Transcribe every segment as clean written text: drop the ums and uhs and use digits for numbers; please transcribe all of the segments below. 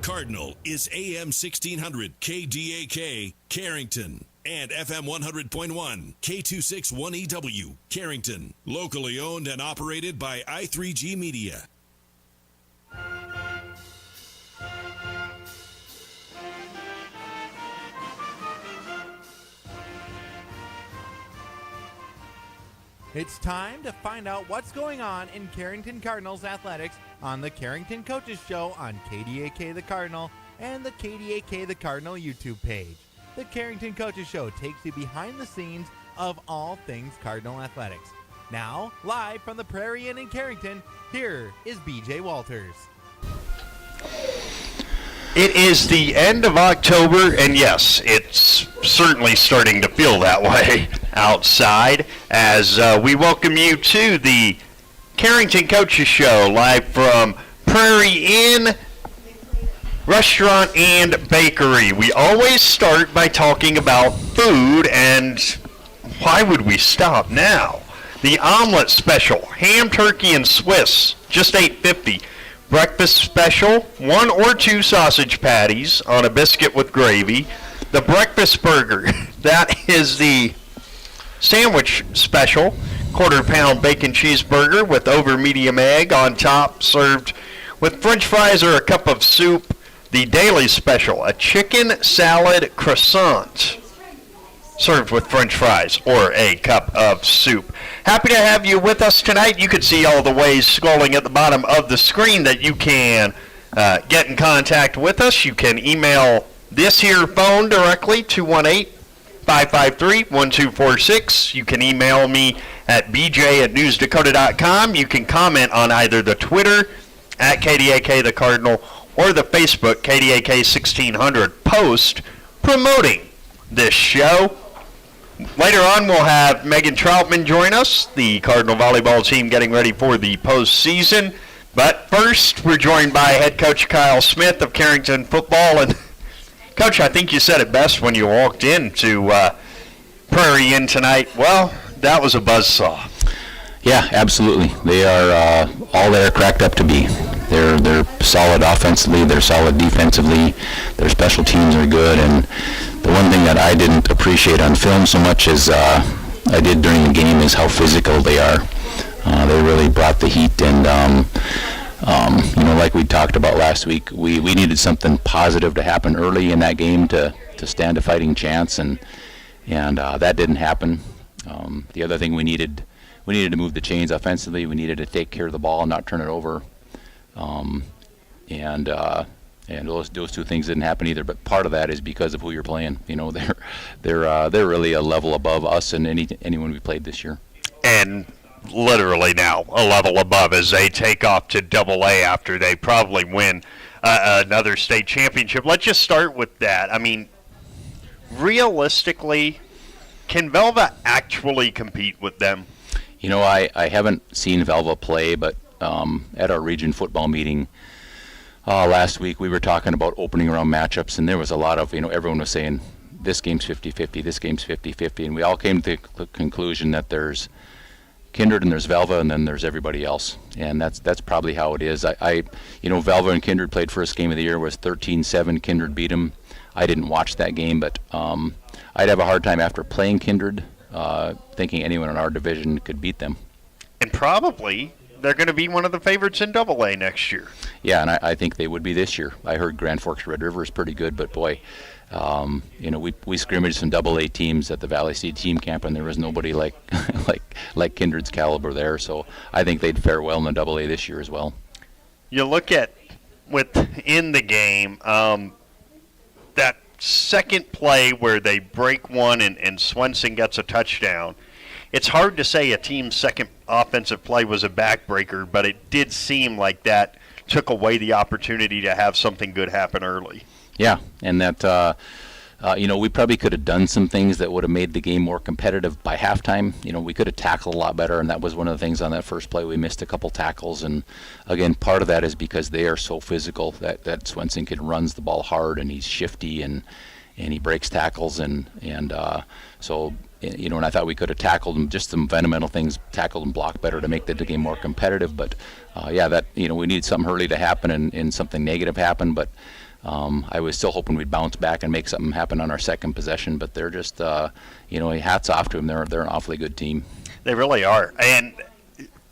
Cardinal is AM 1600 KDAK, Carrington, and FM 100.1 K261EW, Carrington. Locally owned and operated by I3G Media. It's time to find out what's going on in Carrington Cardinals athletics on the Carrington Coaches Show on KDAK The Cardinal and the KDAK The Cardinal YouTube page. The Carrington Coaches Show takes you behind the scenes of all things Cardinal athletics. Now, live from the Prairie Inn in Carrington, here is BJ Walters. It is the end of October, and yes, it's certainly starting to feel that way outside as we welcome you to the Carrington Coaches Show live from Prairie Inn Restaurant and Bakery. We always start by talking about food, and why would we stop now? The omelet special, ham, turkey, and Swiss, just $8.50. Breakfast special, 1 or 2 sausage patties on a biscuit with gravy. The breakfast burger, that is the sandwich special, quarter-pound bacon cheeseburger with over medium egg on top, served with french fries or a cup of soup. The daily special, a chicken salad croissant, served with french fries or a cup of soup. Happy to have you with us tonight. You can see all the ways scrolling at the bottom of the screen that you can get in contact with us. You can email this here phone directly, 218-553-1246. You can email me at bj@newsdakota.com. You can comment on either the Twitter at KDAK The Cardinal or the Facebook KDAK 1600 post promoting this show. Later on, we'll have Megan Troutman join us, the Cardinal volleyball team getting ready for the postseason. But first, we're joined by head coach Kyle Smith of Carrington football. And Coach, I think you said it best when you walked into Prairie Inn tonight. Well, that was a buzzsaw. Yeah, absolutely. They are all they're cracked up to be. They're solid offensively. They're solid defensively. Their special teams are good. And the one thing that I didn't appreciate on film so much as I did during the game is how physical they are. They really brought the heat. And like we talked about last week, we needed something positive to happen early in that game to stand a fighting chance, and that didn't happen. The other thing we needed to move the chains offensively. We needed to take care of the ball and not turn it over. And those two things didn't happen either. But part of that is because of who you're playing. You know, they're really a level above us and anyone we played this year. And literally now a level above as they take off to Double-A after they probably win another state championship. Let's just start with that. I mean, realistically, can Velva actually compete with them? You know, I haven't seen Velva play, but at our region football meeting last week, we were talking about opening round matchups, and there was a lot of, everyone was saying, this game's 50-50, this game's 50-50, and we all came to the conclusion that there's Kindred and there's Velva, and then there's everybody else, and that's probably how it is. Velva and Kindred played first game of the year, was 13-7, Kindred beat them. I didn't watch that game, but I'd have a hard time after playing Kindred thinking anyone in our division could beat them. And probably they're going to be one of the favorites in Double-A next year. Yeah, and I think they would be this year. I heard Grand Forks Red River is pretty good, but boy, we scrimmaged some Double-A teams at the Valley State team camp, and there was nobody like Kindred's caliber there. So I think they'd fare well in the Double-A this year as well. You look at within the game, that second play where they break one and Swenson gets a touchdown. It's hard to say a team's second offensive play was a backbreaker, but it did seem like that took away the opportunity to have something good happen early. Yeah, and that, we probably could have done some things that would have made the game more competitive by halftime. We could have tackled a lot better, and that was one of the things on that first play. We missed a couple tackles, and again, part of that is because they are so physical that Swenson runs the ball hard, and he's shifty, and he breaks tackles, and I thought we could have tackled them, just some fundamental things, tackled and blocked better to make the game more competitive. But we need something early to happen and something negative happen. But I was still hoping we'd bounce back and make something happen on our second possession, but they're just, hats off to them. They're an awfully good team. They really are. And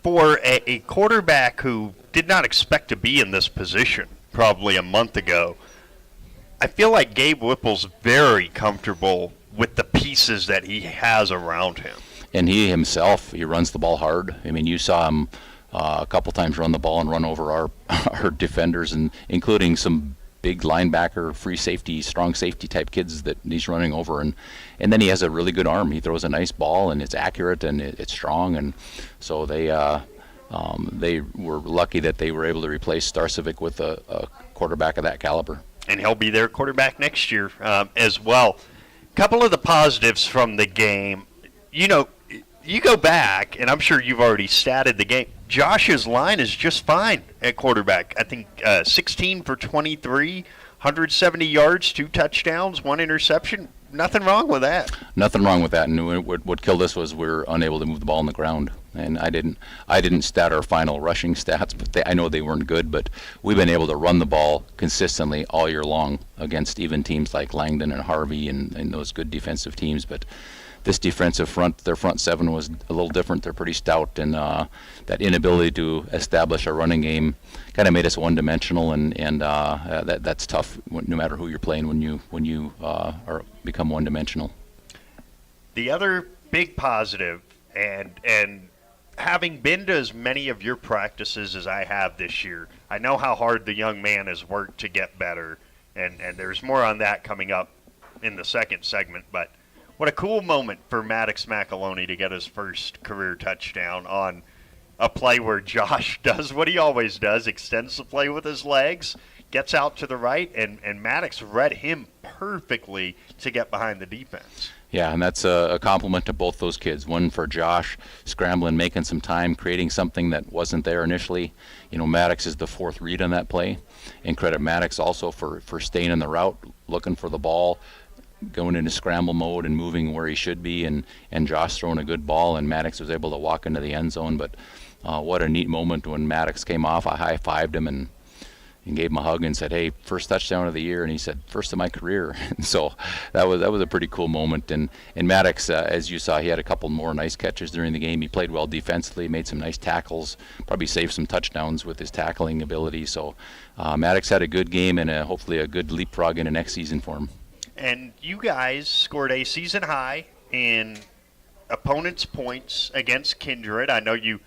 for a quarterback who did not expect to be in this position probably a month ago, I feel like Gabe Whipple's very comfortable with the pieces that he has around him. And he himself, he runs the ball hard. I mean, you saw him a couple times run the ball and run over our defenders, and including some big linebacker, free safety, strong safety type kids that he's running over. And then he has a really good arm. He throws a nice ball, and it's accurate, and it's strong. And so they were lucky that they were able to replace Starcevic with a quarterback of that caliber. And he'll be their quarterback next year as well. Couple of the positives from the game. You go back, and I'm sure you've already statted the game. Josh's line is just fine at quarterback. I think 16 for 23, 170 yards, 2 touchdowns, 1 interception. Nothing wrong with that. Nothing wrong with that. And what killed us was we were unable to move the ball on the ground. And I didn't stat our final rushing stats, but I know they weren't good. But we've been able to run the ball consistently all year long against even teams like Langdon and Harvey and those good defensive teams. But this defensive front, their front seven was a little different. They're pretty stout, and that inability to establish a running game kind of made us one-dimensional, and that's tough no matter who you're playing when you become one-dimensional. The other big positive, and having been to as many of your practices as I have this year, I know how hard the young man has worked to get better, and there's more on that coming up in the second segment, but what a cool moment for Maddox McAloney to get his first career touchdown on a play where Josh does what he always does, extends the play with his legs, gets out to the right, and Maddox read him perfectly to get behind the defense. Yeah, and that's a compliment to both those kids. One for Josh, scrambling, making some time, creating something that wasn't there initially. Maddox is the fourth read on that play, and credit Maddox also for staying in the route, looking for the ball, going into scramble mode and moving where he should be, and Josh throwing a good ball, and Maddox was able to walk into the end zone. But what a neat moment when Maddox came off. I high-fived him and gave him a hug and said, "Hey, first touchdown of the year," and he said, "First of my career." So that was a pretty cool moment. And Maddox, as you saw, he had a couple more nice catches during the game. He played well defensively, made some nice tackles, probably saved some touchdowns with his tackling ability. So Maddox had a good game and hopefully a good leapfrog into next season for him. And you guys scored a season high in opponents' points against Kindred. I know you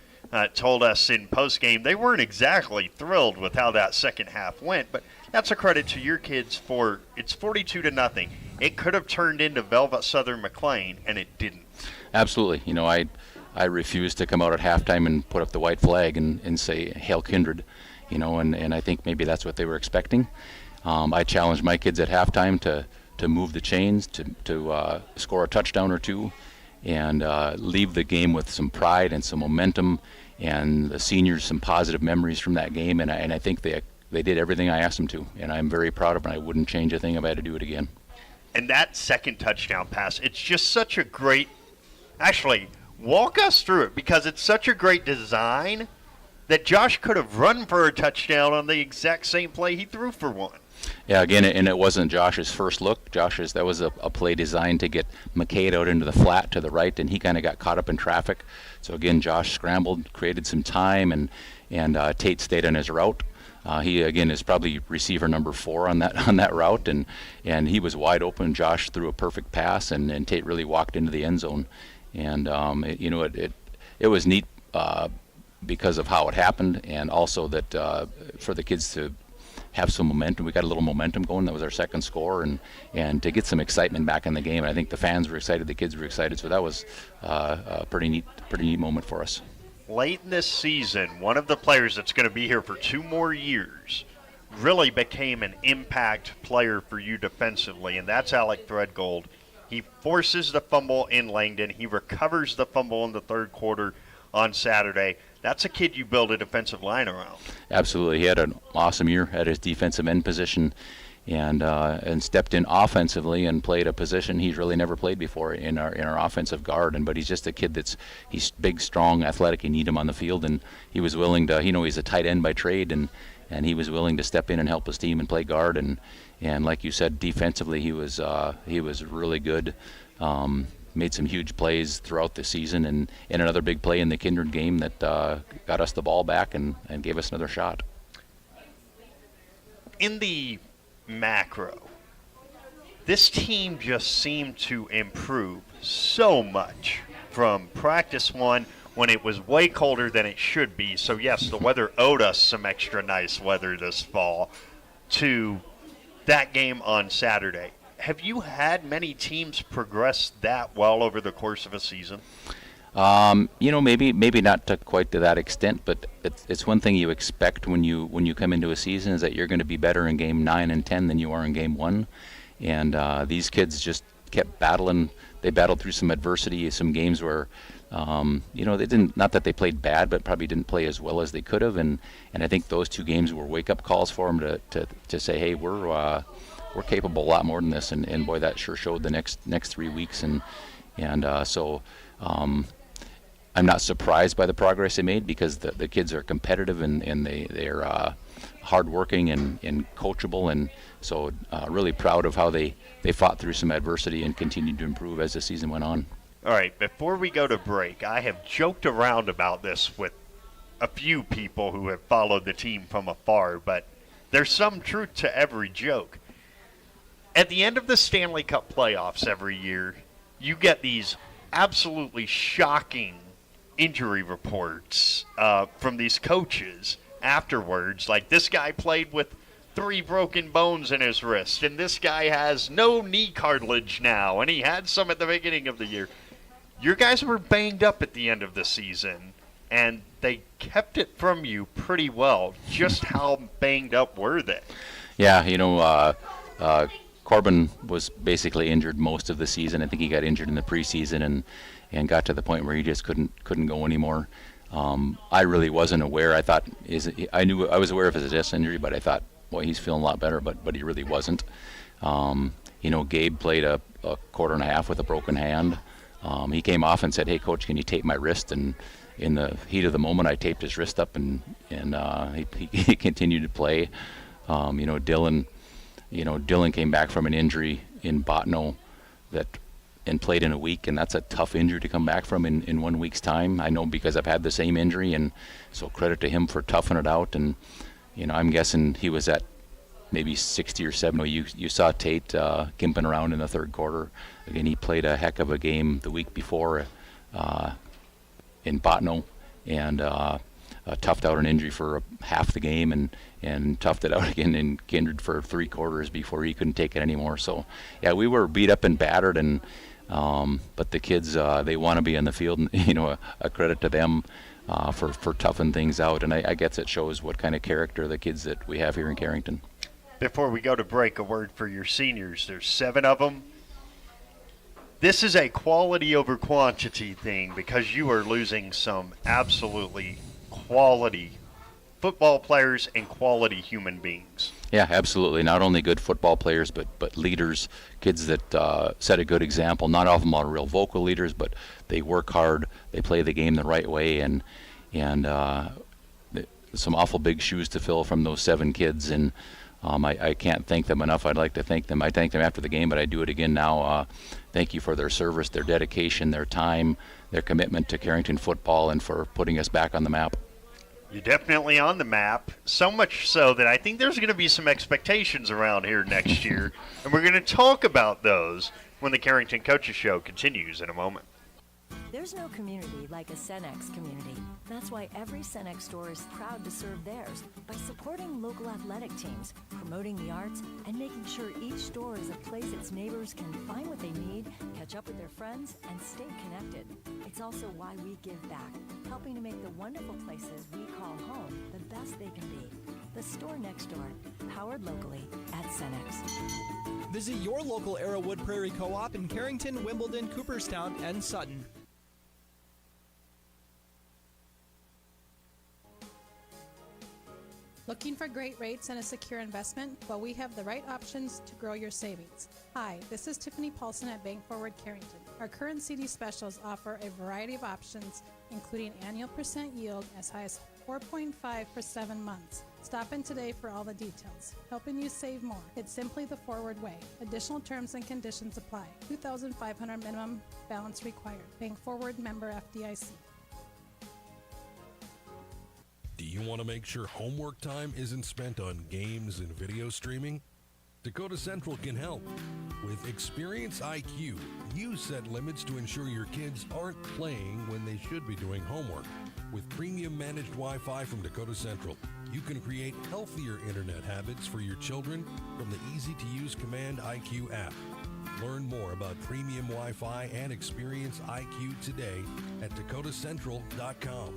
told us in postgame they weren't exactly thrilled with how that second half went, but that's a credit to your kids for it's 42-0. It could have turned into Velvet Southern McLean, and it didn't. Absolutely. I refused to come out at halftime and put up the white flag and say Hail Kindred, and I think maybe that's what they were expecting. I challenged my kids at halftime to move the chains, to score a touchdown or two, and leave the game with some pride and some momentum, and the seniors some positive memories from that game. And I think they did everything I asked them to, and I'm very proud of them. I wouldn't change a thing if I had to do it again. And that second touchdown pass, it's just such a great. Actually, walk us through it, because it's such a great design that Josh could have run for a touchdown on the exact same play he threw for one. Yeah, again, and it wasn't Josh's first look. That was a play designed to get McCade out into the flat to the right, and he kind of got caught up in traffic. So again, Josh scrambled, created some time, and Tate stayed on his route. He again is probably receiver number 4 on that route, and he was wide open. Josh threw a perfect pass, and Tate really walked into the end zone, and it was neat because of how it happened, and also that for the kids to have some momentum. We got a little momentum going. That was our second score, and to get some excitement back in the game. And I think the fans were excited, the kids were excited. So that was a pretty neat moment for us. Late in this season, one of the players that's going to be here for 2 more years really became an impact player for you defensively, and that's Alec Threadgold. He forces the fumble in Langdon. He recovers the fumble in the third quarter on Saturday. That's a kid you build a defensive line around. Absolutely. He had an awesome year at his defensive end position, and stepped in offensively and played a position he's really never played before in our offensive guard. But he's just a kid he's big, strong, athletic. You need him on the field, and he was willing to. He's a tight end by trade, and he was willing to step in and help his team and play guard. And like you said, defensively he was really good. Made some huge plays throughout the season, and another big play in the Kindred game that got us the ball back and gave us another shot. In the macro, this team just seemed to improve so much from practice one when it was way colder than it should be. So yes, the weather owed us some extra nice weather this fall, to that game on Saturday. Have you had many teams progress that well over the course of a season? Maybe not quite to that extent, but it's one thing you expect when you come into a season is that you're going to be better in game 9 and 10 than you are in game 1. And these kids just kept battling. They battled through some adversity, some games where, they didn't, not that they played bad, but probably didn't play as well as they could have. And I think those 2 games were wake-up calls for them to say, hey, we're capable a lot more than this. And boy, that sure showed the next 3 weeks. So I'm not surprised by the progress they made, because the kids are competitive and they're hardworking and coachable, and so really proud of how they fought through some adversity and continued to improve as the season went on. All right, before we go to break, I have joked around about this with a few people who have followed the team from afar, but there's some truth to every joke. At the end of the Stanley Cup playoffs every year, you get these absolutely shocking injury reports from these coaches afterwards. Like, this guy played with 3 broken bones in his wrist, and this guy has no knee cartilage now, and he had some at the beginning of the year. Your guys were banged up at the end of the season, and they kept it from you pretty well. Just how banged up were they? Yeah, Corbin was basically injured most of the season. I think he got injured in the preseason and got to the point where he just couldn't go anymore. I really wasn't aware. I thought I was aware of his disc injury, but I thought, boy, he's feeling a lot better. But he really wasn't. Gabe played a quarter and a half with a broken hand. He came off and said, "Hey, coach, can you tape my wrist?" And in the heat of the moment, I taped his wrist up, and he continued to play. Dylan came back from an injury in Botno and played in a week, and that's a tough injury to come back from in 1 week's time. I know, because I've had the same injury, and so credit to him for toughing it out. And I'm guessing he was at maybe 60 or 70. You saw Tate gimping around in the third quarter. Again, he played a heck of a game the week before in Botno, and toughed out an injury for half the game, and toughed it out again in Kindred for 3 quarters before he couldn't take it anymore. So, yeah, we were beat up and battered, and but the kids, they want to be on the field, and a credit to them for toughing things out. And I guess it shows what kind of character the kids that we have here in Carrington. Before we go to break, a word for your seniors. There's 7 of them. This is a quality over quantity thing, because you are losing some absolutely quality football players and quality human beings. Yeah, absolutely. Not only good football players, but leaders, kids that set a good example. Not all of them are real vocal leaders, but they work hard. They play the game the right way, and some awful big shoes to fill from those 7 kids. And I can't thank them enough. I'd like to thank them. I thanked them after the game, but I do it again now. Thank you for their service, their dedication, their time, their commitment to Carrington football, and for putting us back on the map. You're definitely on the map, so much so that I think there's going to be some expectations around here next year, and we're going to talk about those when the Carrington Coaches Show continues in a moment. There's no community like a Cenex community. That's why every Cenex store is proud to serve theirs by supporting local athletic teams, promoting the arts, and making sure each store is a place its neighbors can find what they need, catch up with their friends, and stay connected. It's also why we give back, helping to make the wonderful places we call home the best they can be. The store next door, powered locally at Cenex. Visit your local Arrowwood Prairie Co-op in Carrington, Wimbledon, Cooperstown, and Sutton. Looking for great rates and a secure investment? Well, we have the right options to grow your savings. Hi, this is Tiffany Paulson at Bank Forward Carrington. Our current CD specials offer a variety of options, including annual percent yield as high as 4.5 for 7 months. Stop in today for all the details. Helping you save more. It's simply the Forward way. Additional terms and conditions apply. $2,500 minimum balance required. Bank Forward, member FDIC. Do you want to make sure homework time isn't spent on games and video streaming? Dakota Central can help. With Experience IQ, you set limits to ensure your kids aren't playing when they should be doing homework. With premium managed Wi-Fi from Dakota Central, you can create healthier internet habits for your children from the easy-to-use Command IQ app. Learn more about premium Wi-Fi and Experience IQ today at dakotacentral.com.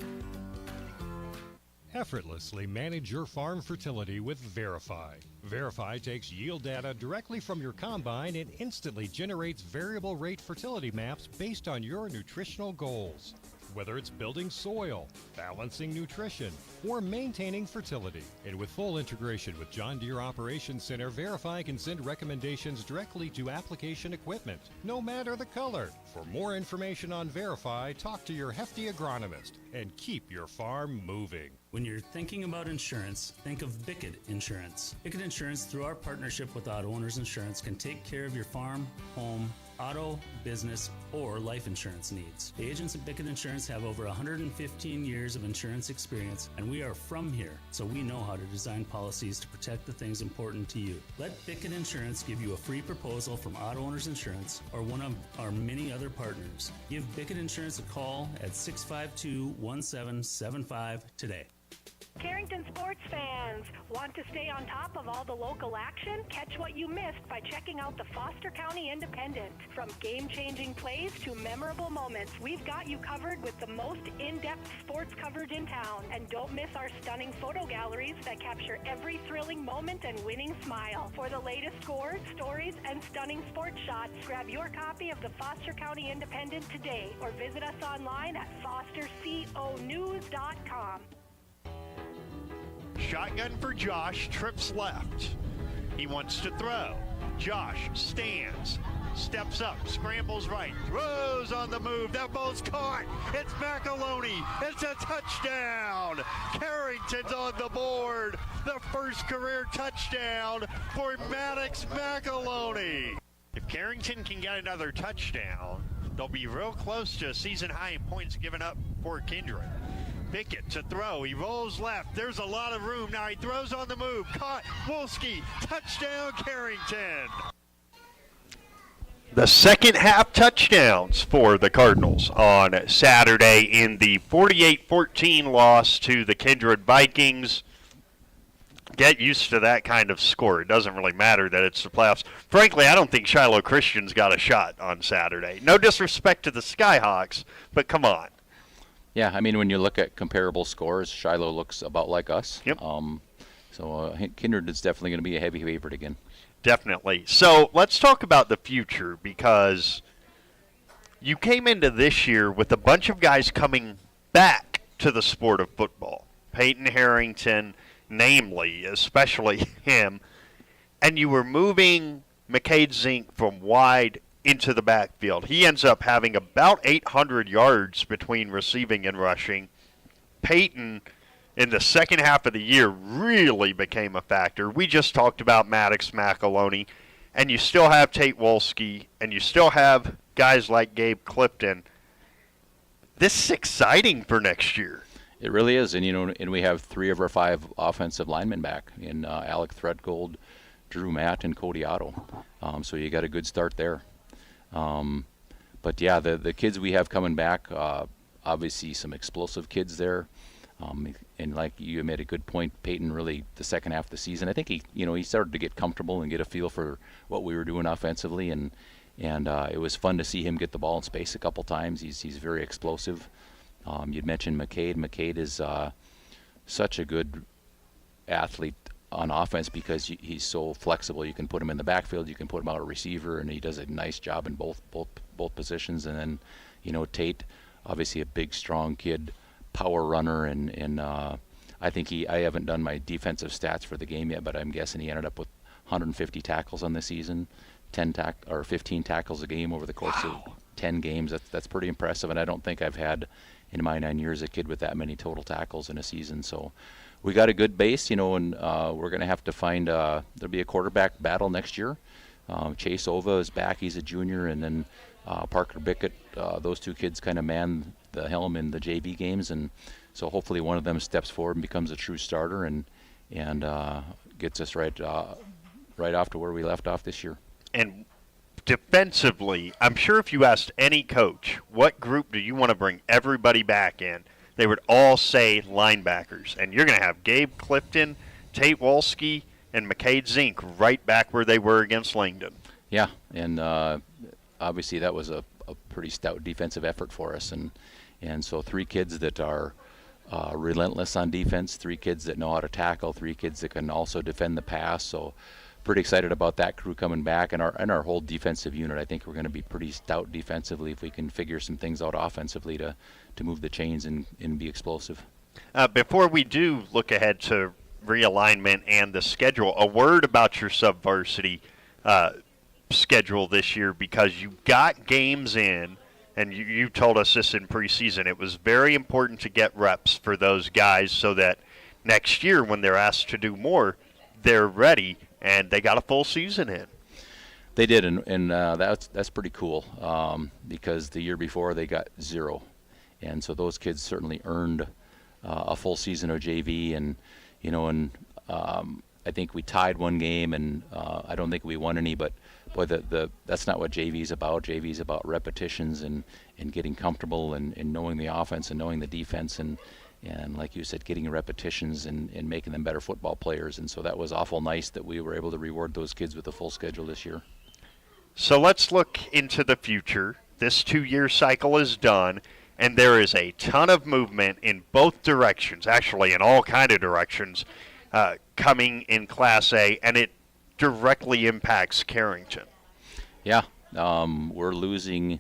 Effortlessly manage your farm fertility with Verify. Verify takes yield data directly from your combine and instantly generates variable rate fertility maps based on your nutritional goals. Whether it's building soil, balancing nutrition, or maintaining fertility. And with full integration with John Deere Operations Center, Verify can send recommendations directly to application equipment, no matter the color. For more information on Verify, talk to your hefty agronomist and keep your farm moving. When you're thinking about insurance, think of Bickett Insurance. Bickett Insurance, through our partnership with Auto Owners Insurance, can take care of your farm, home, auto, business, or life insurance needs. The agents at Bickett Insurance have over 115 years of insurance experience, and we are from here, so we know how to design policies to protect the things important to you. Let Bickett Insurance give you a free proposal from Auto Owners Insurance or one of our many other partners. Give Bickett Insurance a call at 652-1775 today. Carrington sports fans, want to stay on top of all the local action? Catch what you missed by checking out the Foster County Independent. From game-changing plays to memorable moments, we've got you covered with the most in-depth sports coverage in town. And don't miss our stunning photo galleries that capture every thrilling moment and winning smile. For the latest scores, stories, and stunning sports shots, grab your copy of the Foster County Independent today or visit us online at fosterconews.com. Shotgun for Josh, trips left. He wants to throw. Josh stands, steps up, scrambles right, throws on the move. That ball's caught. It's McAloney. It's a touchdown. Carrington's on the board. The first career touchdown for Maddox McAloney. If Carrington can get another touchdown, they'll be real close to a season high in points given up for Kindred. Pickett to throw. He rolls left. There's a lot of room. Now he throws on the move. Caught. Wolski. Touchdown, Carrington. The second half touchdowns for the Cardinals on Saturday in the 48-14 loss to the Kindred Vikings. Get used to that kind of score. It doesn't really matter that it's the playoffs. Frankly, I don't think Shiloh Christian's got a shot on Saturday. No disrespect to the Skyhawks, but come on. Yeah, I mean, when you look at comparable scores, Shiloh looks about like us. Yep. Kindred is definitely going to be a heavy favorite again. Definitely. So let's talk about the future, because you came into this year with a bunch of guys coming back to the sport of football. Peyton Harrington, namely, especially him, and you were moving McCade Zink from wide into the backfield. He ends up having about 800 yards between receiving and rushing. Peyton, in the second half of the year, really became a factor. We just talked about Maddox McAloney, and you still have Tate Wolski, and you still have guys like Gabe Clifton. This is exciting for next year. It really is, and we have 3 of our 5 offensive linemen back in Alec Threadgold, Drew Matt, and Cody Otto. So you got a good start there. But yeah, the kids we have coming back, obviously some explosive kids there. And like you made a good point, Peyton really, the second half of the season, I think he started to get comfortable and get a feel for what we were doing offensively, and it was fun to see him get the ball in space a couple times. He's very explosive. You'd mentioned McCade. McCade is such a good athlete on offense because he's so flexible. You can put him in the backfield, you can put him out a receiver, and he does a nice job in both positions. And then, Tate, obviously a big, strong kid, power runner, and I think I haven't done my defensive stats for the game yet, but I'm guessing he ended up with 150 tackles on the season, 15 tackles a game over the course of 10 games. That's pretty impressive, and I don't think I've had in my 9 years a kid with that many total tackles in a season. So we got a good base, and we're going to have to find. There'll be a quarterback battle next year. Chase Ova is back; he's a junior, and then Parker Bickett. Those two kids kind of man the helm in the JV games, and so hopefully one of them steps forward and becomes a true starter and gets us right off to where we left off this year. And defensively, I'm sure if you asked any coach, what group do you want to bring everybody back in, they would all say linebackers. And you're going to have Gabe Clifton, Tate Wolski, and McCade Zink right back where they were against Langdon. Yeah, and obviously that was a pretty stout defensive effort for us. And so 3 kids that are relentless on defense, 3 kids that know how to tackle, 3 kids that can also defend the pass. So pretty excited about that crew coming back, and our whole defensive unit. I think we're going to be pretty stout defensively if we can figure some things out offensively to move the chains and be explosive. Before we do look ahead to realignment and the schedule, a word about your sub-varsity schedule this year, because you got games in, and you told us this in preseason. It was very important to get reps for those guys so that next year when they're asked to do more, they're ready. And they got a full season in. They did, and that's pretty cool because the year before they got 0, and so those kids certainly earned a full season of JV, and I think we tied one game, and I don't think we won any, but boy, that's not what JV is about. JV is about repetitions and getting comfortable and knowing the offense and knowing the defense and like you said, getting repetitions and making them better football players. And so that was awful nice that we were able to reward those kids with a full schedule this year. So let's look into the future. This 2-year cycle is done, and there is a ton of movement in both directions, actually in all kind of directions, coming in Class A, and it directly impacts Carrington. Yeah, we're losing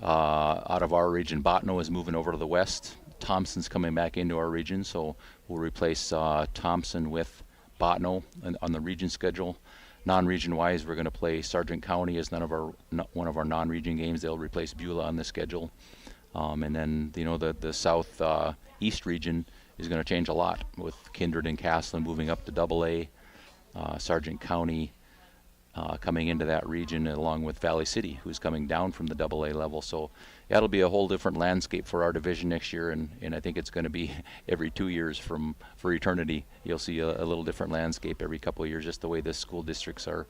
out of our region. Botno is moving over to the west. Thompson's coming back into our region, so we'll replace Thompson with Botno on the region schedule. Non-region wise, we're going to play Sargent County as one of our non-region games. They'll replace Beulah on the schedule, and then the south east region is going to change a lot with Kindred and Castleton moving up to AA, Sargent County coming into that region along with Valley City, who's coming down from the AA level. So that'll be a whole different landscape for our division next year, and I think it's going to be every 2 years for eternity. You'll see a little different landscape every couple of years, just the way the school districts are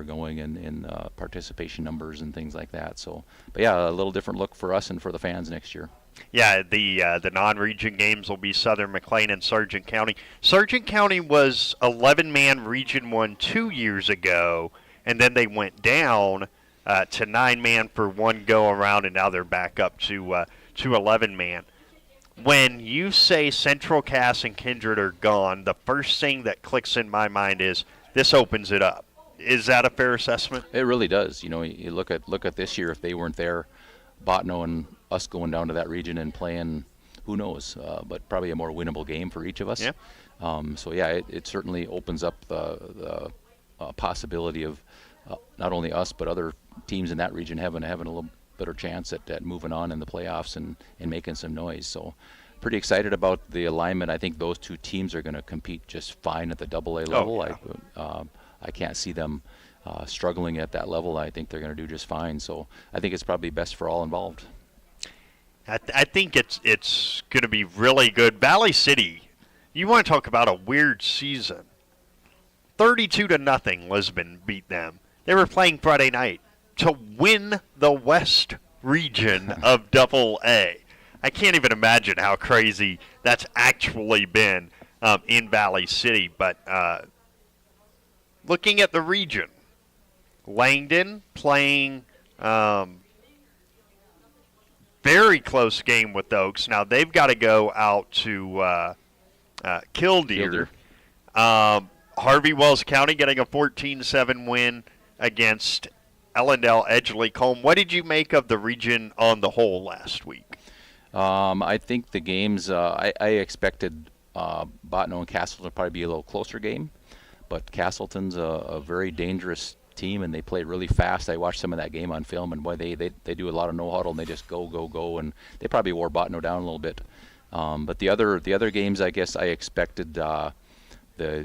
going in participation numbers and things like that. So, but yeah, a little different look for us and for the fans next year. Yeah, the non-region games will be Southern McLean and Sargent County. Sargent County was 11-man Region 1 2 years ago, and then they went down to 9-man for one go-around, and now they're back up to 11-man. When you say Central Cass and Kindred are gone, the first thing that clicks in my mind is this opens it up. Is that a fair assessment? It really does. You look at this year. If they weren't there, Botno and us going down to that region and playing, who knows, but probably a more winnable game for each of us. Yeah. So yeah, it certainly opens up the possibility of not only us but other teams in that region having a little better chance at moving on in the playoffs and making some noise. So pretty excited about the alignment. I think those two teams are going to compete just fine at the AA level. Oh, yeah. I can't see them struggling at that level. I think they're going to do just fine. So I think it's probably best for all involved. I think it's going to be really good. Valley City, you want to talk about a weird season. 32-0, Lisbon beat them. They were playing Friday night to win the West region of AA. I can't even imagine how crazy that's actually been in Valley City. But looking at the region, Langdon playing very close game with Oaks. Now they've got to go out to Killdeer. Harvey Wells County getting a 14-7 win against Ellendale Edgeley-Combe. What did you make of the region on the whole last week? I think the games, I expected Botno and Castleton to probably be a little closer game, but Castleton's a very dangerous team, and they play really fast. I watched some of that game on film, and boy, they do a lot of no huddle, and they just go, and they probably wore Botno down a little bit. But the other games, I guess I expected the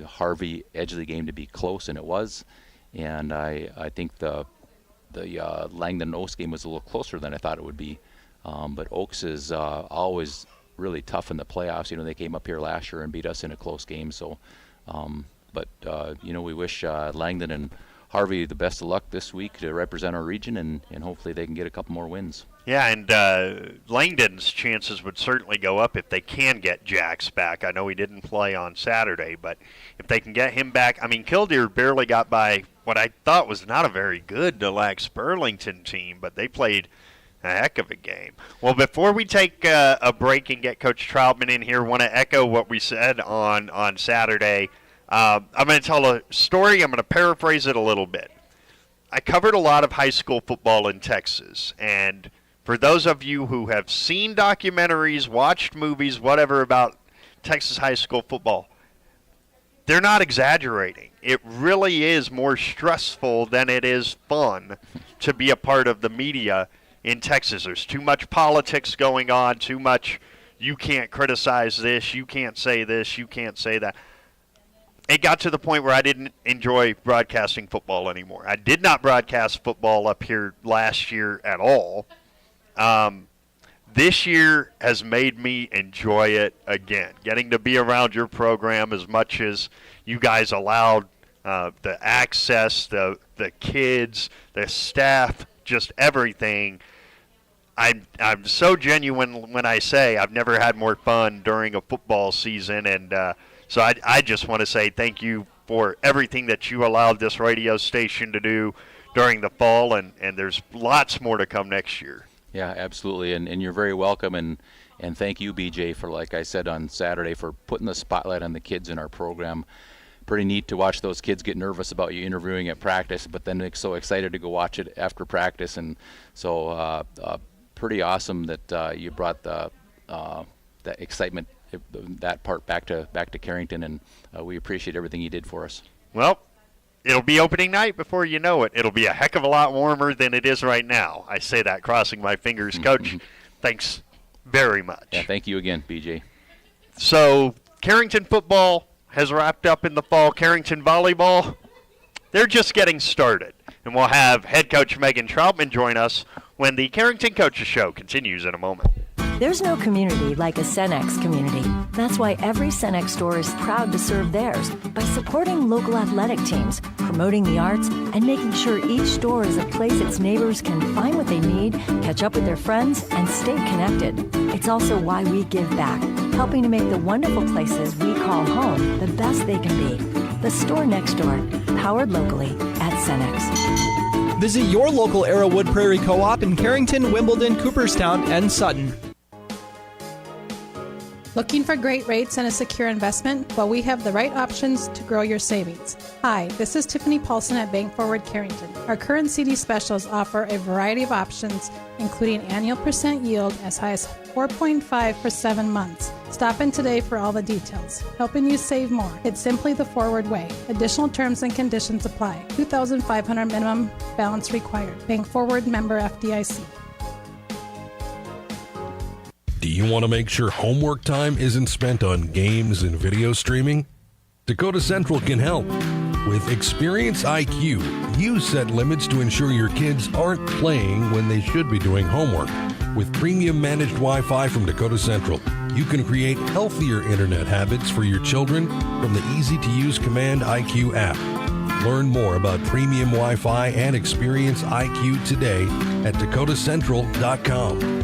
Harvey Edgeley game to be close, and it was. And I think the Langdon Oaks game was a little closer than I thought it would be. But Oaks is always really tough in the playoffs. They came up here last year and beat us in a close game. So, we wish Langdon and Harvey the best of luck this week to represent our region, and hopefully they can get a couple more wins. Yeah, and Langdon's chances would certainly go up if they can get Jax back. I know he didn't play on Saturday, but if they can get him back, Killdeer barely got by what I thought was not a very good Lax Burlington team, but they played a heck of a game. Well, before we take a break and get Coach Troutman in here, I want to echo what we said on Saturday. I'm going to tell a story. I'm going to paraphrase it a little bit. I covered a lot of high school football in Texas, and for those of you who have seen documentaries, watched movies, whatever about Texas high school football, they're not exaggerating. It really is more stressful than it is fun to be a part of the media in Texas. There's too much politics going on, too much you can't criticize this, you can't say this, you can't say that. It got to the point where I didn't enjoy broadcasting football anymore. I did not broadcast football up here last year at all. This year has made me enjoy it again. Getting to be around your program as much as you guys allowed, the access, the kids, the staff, just everything. I'm so genuine when I say I've never had more fun during a football season, and so I just want to say thank you for everything that you allowed this radio station to do during the fall, and there's lots more to come next year. Yeah, absolutely, and you're very welcome, and thank you, BJ, for, like I said on Saturday, for putting the spotlight on the kids in our program. Pretty neat to watch those kids get nervous about you interviewing at practice, but then they're so excited to go watch it after practice, and so pretty awesome that you brought the excitement, that part back to Carrington, and we appreciate everything you did for us. Well, it'll be opening night before you know it. It'll be a heck of a lot warmer than it is right now. I say that crossing my fingers. Coach, thanks very much. Yeah, thank you again, BJ. So Carrington football has wrapped up in the fall. Carrington volleyball, they're just getting started. And we'll have head coach Megan Troutman join us when the Carrington Coaches Show continues in a moment. There's no community like a Cenex community. That's why every Cenex store is proud to serve theirs by supporting local athletic teams, promoting the arts, and making sure each store is a place its neighbors can find what they need, catch up with their friends, and stay connected. It's also why we give back, helping to make the wonderful places we call home the best they can be. The store next door, powered locally at Cenex. Visit your local Arrowwood Prairie Co-op in Carrington, Wimbledon, Cooperstown, and Sutton. Looking for great rates and a secure investment? Well, we have the right options to grow your savings. Hi, this is Tiffany Paulson at Bank Forward Carrington. Our current CD specials offer a variety of options, including annual % yield as high as 4.5 for 7 months. Stop in today for all the details. Helping you save more. It's simply the Forward way. Additional terms and conditions apply. $2,500 minimum balance required. Bank Forward, member FDIC. Do you want to make sure homework time isn't spent on games and video streaming? Dakota Central can help. With Experience IQ, you set limits to ensure your kids aren't playing when they should be doing homework. With premium managed Wi-Fi from Dakota Central, you can create healthier internet habits for your children from the easy-to-use Command IQ app. Learn more about premium Wi-Fi and Experience IQ today at dakotacentral.com.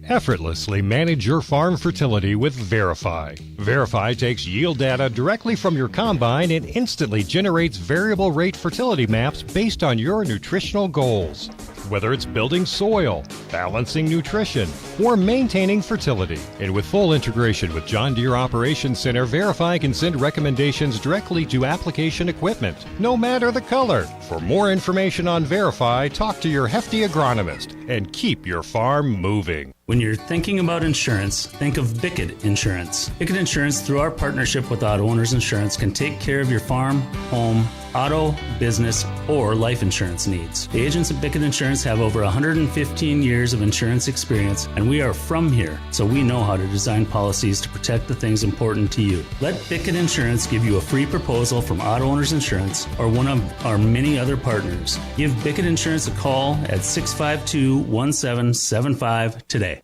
Effortlessly manage your farm fertility with Verify. Verify takes yield data directly from your combine and instantly generates variable rate fertility maps based on your nutritional goals. Whether it's building soil, balancing nutrition, or maintaining fertility. And with full integration with John Deere Operations Center, Verify can send recommendations directly to application equipment, no matter the color. For more information on Verify, talk to your hefty agronomist and keep your farm moving. When you're thinking about insurance, think of Bickett Insurance. Bickett Insurance, through our partnership with Auto Owners Insurance, can take care of your farm, home, auto, business, or life insurance needs. The agents at Bickett Insurance have over 115 years of insurance experience, and we are from here, so we know how to design policies to protect the things important to you. Let Bickett Insurance give you a free proposal from Auto Owners Insurance or one of our many other partners. Give Bickett Insurance a call at 652-1775 today.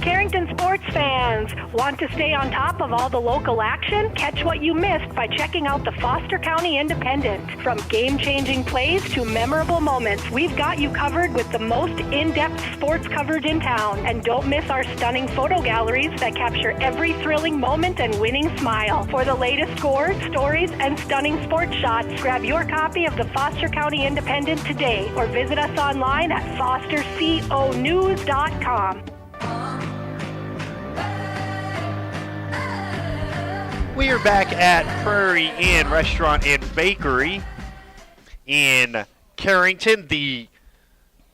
Carrington sports fans, want to stay on top of all the local action? Catch what you missed by checking out the Foster County Independent. From game-changing plays to memorable moments, we've got you covered with the most in-depth sports coverage in town. And don't miss our stunning photo galleries that capture every thrilling moment and winning smile. For the latest scores, stories, and stunning sports shots, grab your copy of the Foster County Independent today or visit us online at fosterconews.com. We are back at Prairie Inn Restaurant and Bakery in Carrington. The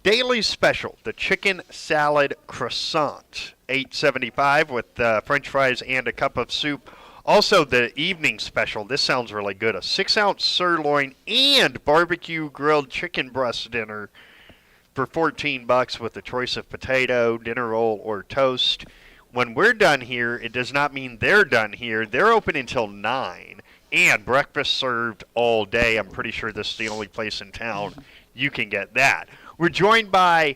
daily special, the chicken salad croissant, $8.75 with French fries and a cup of soup. Also, the evening special, this sounds really good, a 6-ounce sirloin and barbecue grilled chicken breast dinner for $14 with a choice of potato, dinner roll, or toast. When we're done here, it does not mean they're done here. They're open until 9, and breakfast served all day. I'm pretty sure this is the only place in town you can get that. We're joined by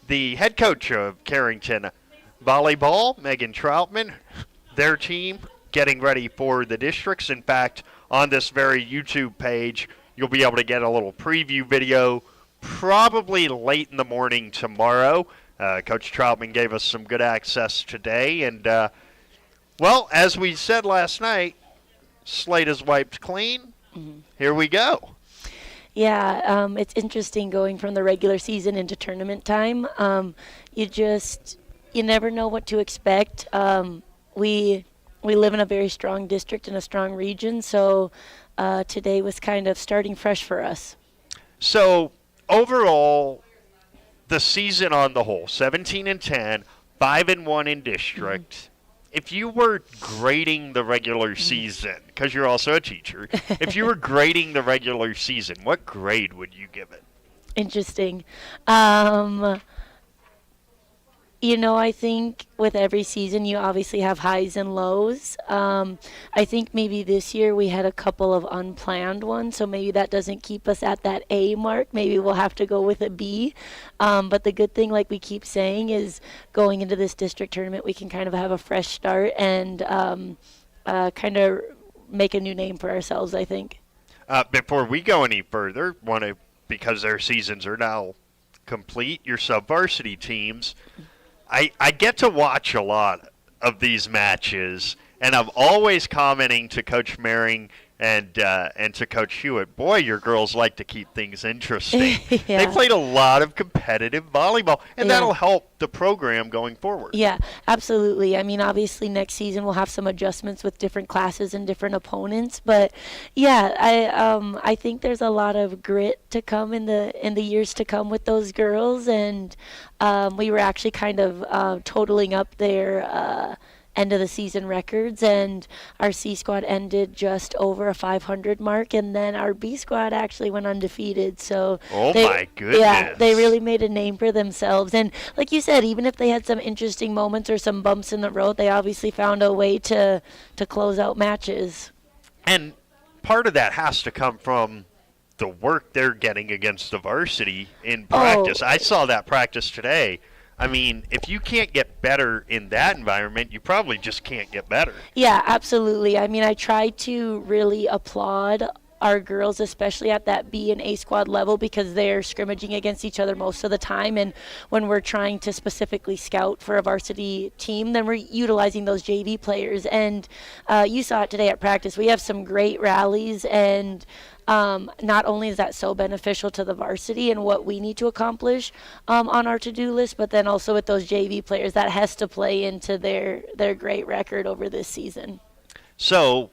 the head coach of Carrington Volleyball, Megan Troutman, their team getting ready for the districts. In fact, on this very YouTube page, you'll be able to get a little preview video probably late in the morning tomorrow. Coach Troutman gave us some good access today. And, well, as we said last night, slate is wiped clean. Mm-hmm. Here we go. Yeah, it's interesting going from the regular season into tournament time. You never know what to expect. We live in a very strong district and a strong region, so today was kind of starting fresh for us. So, overall, the season on the whole, 17-10, 5-1 in district. Mm-hmm. If you were grading the regular season, because you're also a teacher, if you were grading the regular season, what grade would you give it? Interesting. I think with every season you obviously have highs and lows. I think maybe this year we had a couple of unplanned ones, so maybe that doesn't keep us at that A mark. Maybe we'll have to go with a B. But the good thing, like we keep saying, is going into this district tournament, we can kind of have a fresh start and kind of make a new name for ourselves, I think. Before we go any further, because their seasons are now complete, your sub-varsity teams, I get to watch a lot of these matches, and I'm always commenting to Coach Mehring and to Coach Hewitt, boy, your girls like to keep things interesting. Yeah. They played a lot of competitive volleyball, and that'll help the program going forward. Yeah, absolutely. I mean, obviously next season we'll have some adjustments with different classes and different opponents, but yeah, I think there's a lot of grit to come in the years to come with those girls, and we were actually kind of totaling up their end of the season records, and our C squad ended just over a 500 mark, and then our B squad actually went undefeated. So my goodness. Yeah, they really made a name for themselves. And like you said, even if they had some interesting moments or some bumps in the road, they obviously found a way to close out matches. And part of that has to come from the work they're getting against the varsity in practice. I saw that practice today. I mean, if you can't get better in that environment, you probably just can't get better. Yeah, absolutely. I mean, I try to really applaud our girls, especially at that B and A squad level, because they're scrimmaging against each other most of the time. And when we're trying to specifically scout for a varsity team, then we're utilizing those JV players. And you saw it today at practice. We have some great rallies, and not only is that so beneficial to the varsity and what we need to accomplish on our to-do list, but then also with those JV players, that has to play into their great record over this season. So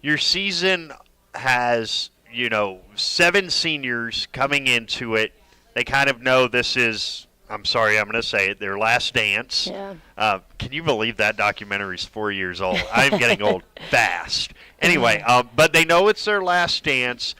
your season has, 7 seniors coming into it. They kind of know this is, I'm sorry, I'm going to say it, their last dance. Yeah. Can you believe that documentary's 4 years old? I'm getting old fast. Anyway, but they know it's their last dance,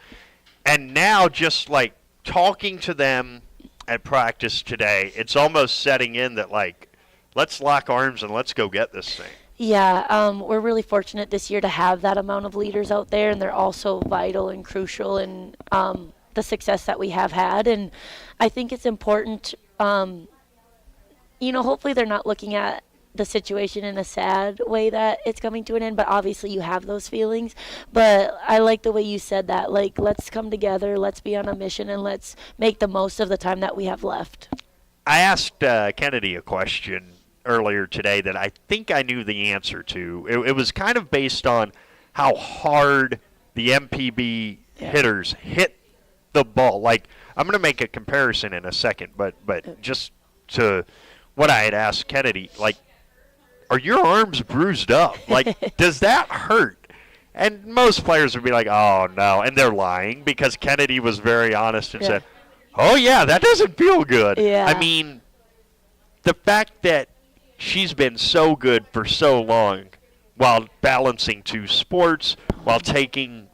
And now just, like, talking to them at practice today, it's almost setting in that, like, let's lock arms and let's go get this thing. Yeah, we're really fortunate this year to have that amount of leaders out there, and they're also vital and crucial in the success that we have had. And I think it's important, hopefully they're not looking at the situation in a sad way that it's coming to an end, but obviously you have those feelings. But I like the way you said that, like, let's come together, let's be on a mission, and let's make the most of the time that we have left. I asked Kennedy a question earlier today that I think I knew the answer to. It was kind of based on how hard the MPB hitters hit the ball. Like, I'm going to make a comparison in a second, but just to what I had asked Kennedy, like, are your arms bruised up? Like, does that hurt? And most players would be like, oh, no. And they're lying because Kennedy was very honest and said, oh, yeah, that doesn't feel good. Yeah. I mean, the fact that she's been so good for so long while balancing two sports, while taking,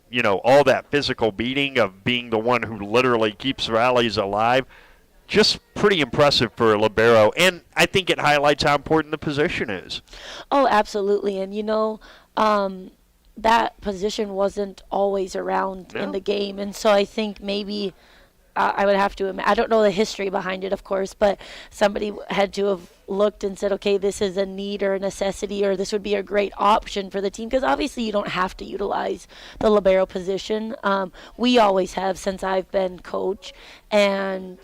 all that physical beating of being the one who literally keeps rallies alive, just pretty impressive for a libero, and I think it highlights how important the position is. Oh, absolutely. And, that position wasn't always around in the game. And so I think maybe I would have to, I don't know the history behind it, of course, but somebody had to have looked and said, okay, this is a need or a necessity, or this would be a great option for the team, because obviously you don't have to utilize the libero position. We always have since I've been coach. And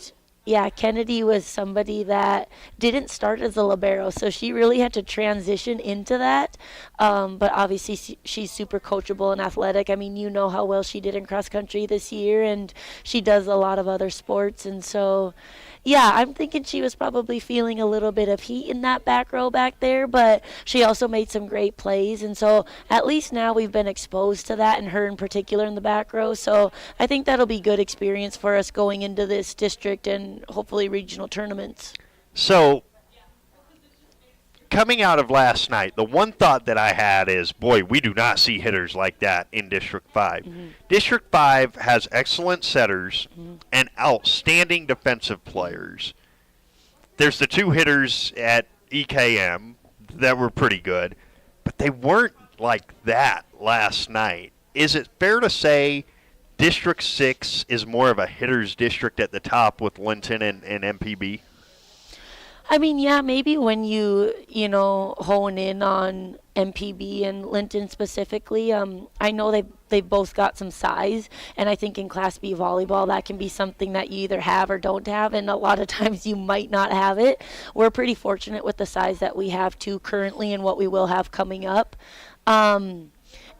yeah, Kennedy was somebody that didn't start as a libero, so she really had to transition into that. But obviously, she's super coachable and athletic. I mean, you know how well she did in cross country this year, and she does a lot of other sports. And so, yeah, I'm thinking she was probably feeling a little bit of heat in that back row back there, but she also made some great plays. And so at least now we've been exposed to that, and her in particular in the back row. So I think that'll be good experience for us going into this district and hopefully regional tournaments. So coming out of last night, the one thought that I had is, boy, we do not see hitters like that in District 5. Mm-hmm. District 5 has excellent setters and outstanding defensive players. There's the two hitters at EKM that were pretty good, but they weren't like that last night. Is it fair to say District 6 is more of a hitter's district at the top with Linton and MPB? I mean, yeah, maybe when you hone in on MPB and Linton specifically. I know they've both got some size, and I think in Class B volleyball that can be something that you either have or don't have, and a lot of times you might not have it. We're pretty fortunate with the size that we have too currently and what we will have coming up.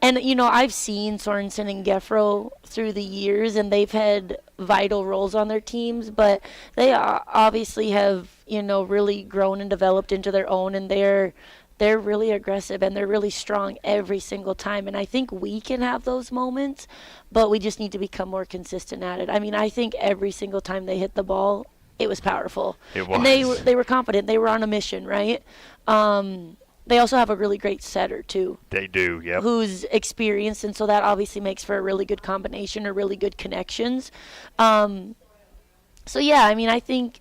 And, I've seen Sorensen and Geffro through the years, and they've had vital roles on their teams, but they obviously have, really grown and developed into their own, and they're really aggressive, and they're really strong every single time. And I think we can have those moments, but we just need to become more consistent at it. I mean, I think every single time they hit the ball, it was powerful. It was. And they were confident. They were on a mission, right? They also have a really great setter, too. They do, yep. Who's experienced, and so that obviously makes for a really good combination or really good connections. So, yeah, I mean, I think,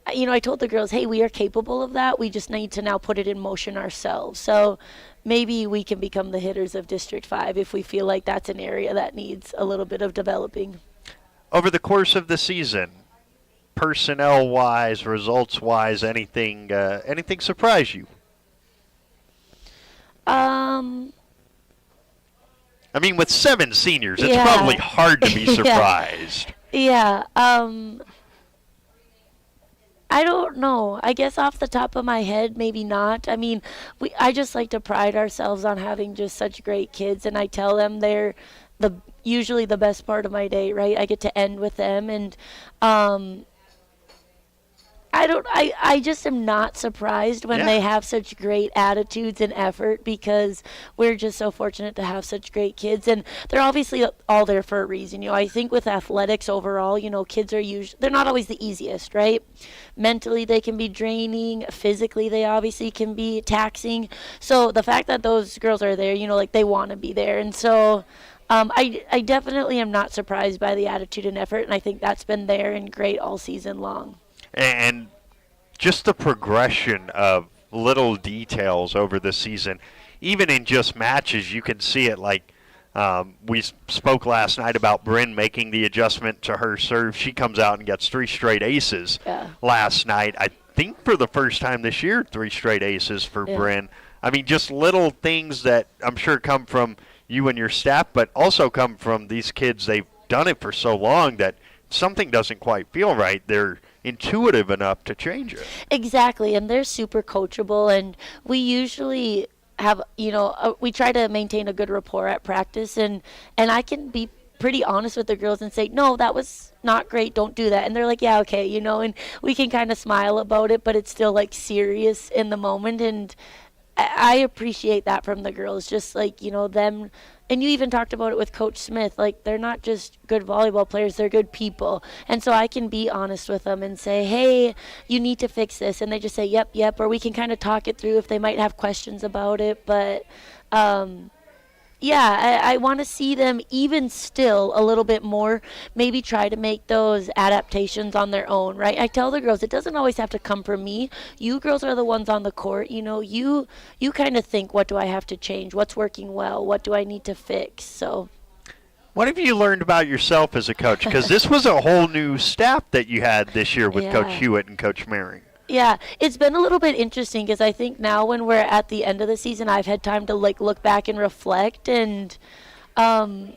I told the girls, hey, we are capable of that. We just need to now put it in motion ourselves. So maybe we can become the hitters of District 5 if we feel like that's an area that needs a little bit of developing. Over the course of the season, personnel-wise, results-wise, anything surprise you? I mean, with 7 seniors, it's probably hard to be surprised. Yeah. I don't know. I guess off the top of my head, maybe not. I mean, I just like to pride ourselves on having just such great kids, and I tell them they're usually the best part of my day, right? I get to end with them, and I just am not surprised when they have such great attitudes and effort, because we're just so fortunate to have such great kids, and they're obviously all there for a reason. I think with athletics overall, kids are they're not always the easiest, right? Mentally they can be draining, physically they obviously can be taxing. So the fact that those girls are there, like they want to be there, and so I definitely am not surprised by the attitude and effort, and I think that's been there and great all season long. And just the progression of little details over the season, even in just matches, you can see it. Like we spoke last night about Bryn making the adjustment to her serve. She comes out and gets 3 straight aces last night. I think for the first time this year, 3 straight aces for Bryn. I mean, just little things that I'm sure come from you and your staff, but also come from these kids. They've done it for so long that something doesn't quite feel right. They're intuitive enough to change it. Exactly, and they're super coachable, and we usually have, we try to maintain a good rapport at practice, and I can be pretty honest with the girls and say, no, that was not great, don't do that. And they're like, yeah, okay, and we can kind of smile about it, but it's still like serious in the moment, and I appreciate that from the girls, just like, them. And you even talked about it with Coach Smith. Like, they're not just good volleyball players, they're good people. And so I can be honest with them and say, hey, you need to fix this. And they just say, yep. Or we can kind of talk it through if they might have questions about it. But, I want to see them even still a little bit more, maybe try to make those adaptations on their own, right? I tell the girls, it doesn't always have to come from me. You girls are the ones on the court. You kind of think, what do I have to change? What's working well? What do I need to fix? So, what have you learned about yourself as a coach? Because this was a whole new staff that you had this year with Coach Hewitt and Coach Maring. Yeah, it's been a little bit interesting because I think now when we're at the end of the season, I've had time to look back and reflect, and I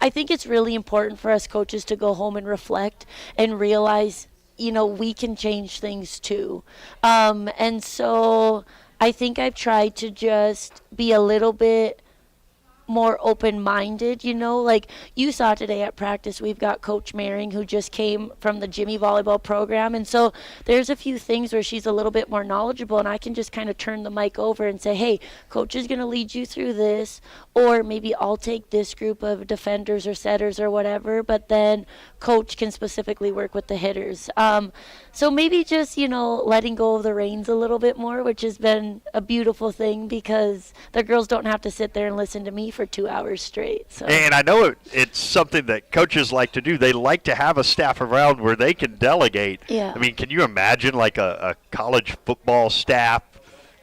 think it's really important for us coaches to go home and reflect and realize, we can change things too. And so I think I've tried to just be a little bit more open-minded, like you saw today at practice. We've got Coach Maring, who just came from the Jimmy volleyball program, and so there's a few things where she's a little bit more knowledgeable, and I can just kind of turn the mic over and say, hey, Coach is going to lead you through this, or maybe I'll take this group of defenders or setters or whatever, but then Coach can specifically work with the hitters. So maybe just, letting go of the reins a little bit more, which has been a beautiful thing because the girls don't have to sit there and listen to me for 2 hours straight. So. And I know it's something that coaches like to do. They like to have a staff around where they can delegate. Yeah. I mean, can you imagine like a college football staff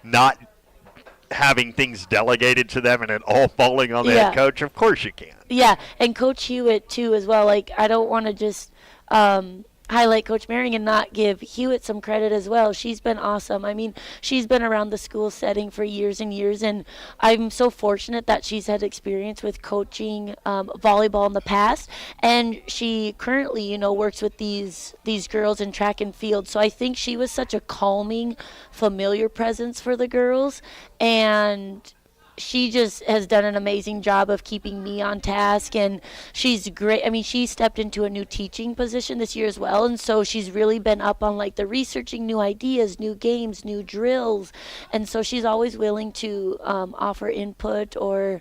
not having things delegated to them and it all falling on the head coach? Of course you can. Yeah, and Coach Hewitt too as well. Like, I don't want to just highlight Coach Maring and not give Hewitt some credit as well. She's been awesome. I mean, she's been around the school setting for years and years, and I'm so fortunate that she's had experience with coaching volleyball in the past, and she currently, works with these girls in track and field. So I think she was such a calming, familiar presence for the girls, and she just has done an amazing job of keeping me on task, and she's great. I mean, she stepped into a new teaching position this year as well, and so she's really been up on like the researching new ideas, new games, new drills, and so she's always willing to offer input or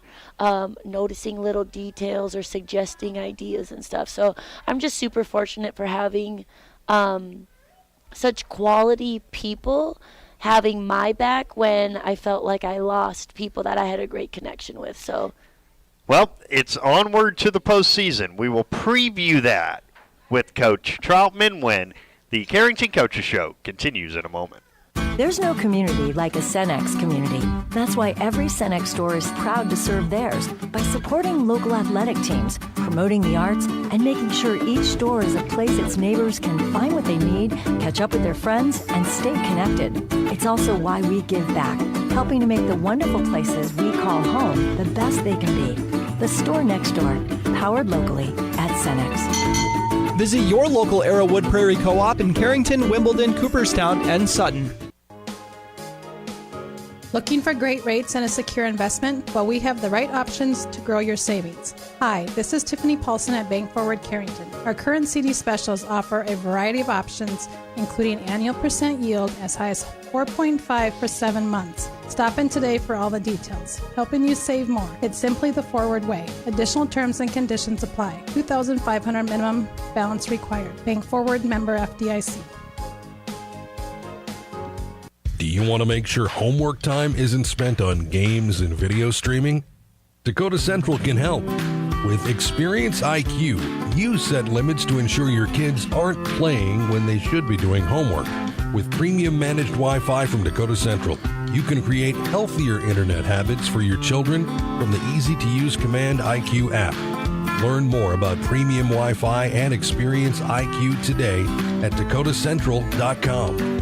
noticing little details or suggesting ideas and stuff. So I'm just super fortunate for having such quality people having my back when I felt like I lost people that I had a great connection with. So, well, it's onward to the postseason. We will preview that with Coach Troutman when the Carrington Coaches Show continues in a moment. There's no community like a Cenex community. That's why every Cenex store is proud to serve theirs by supporting local athletic teams, promoting the arts, and making sure each store is a place its neighbors can find what they need, catch up with their friends, and stay connected. It's also why we give back, helping to make the wonderful places we call home the best they can be. The store next door, powered locally at Cenex. Visit your local Arrowwood Prairie Co-op in Carrington, Wimbledon, Cooperstown, and Sutton. Looking for great rates and a secure investment? Well, we have the right options to grow your savings. Hi, this is Tiffany Paulson at Bank Forward Carrington. Our current CD specials offer a variety of options, including annual percent yield as high as 4.5 for 7 months. Stop in today for all the details, helping you save more. It's simply the Forward way. Additional terms and conditions apply. $2,500 minimum balance required. Bank Forward, member FDIC. Do you want to make sure homework time isn't spent on games and video streaming? Dakota Central can help. With Experience IQ, you set limits to ensure your kids aren't playing when they should be doing homework. With premium managed Wi-Fi from Dakota Central, you can create healthier internet habits for your children from the easy-to-use Command IQ app. Learn more about premium Wi-Fi and Experience IQ today at dakotacentral.com.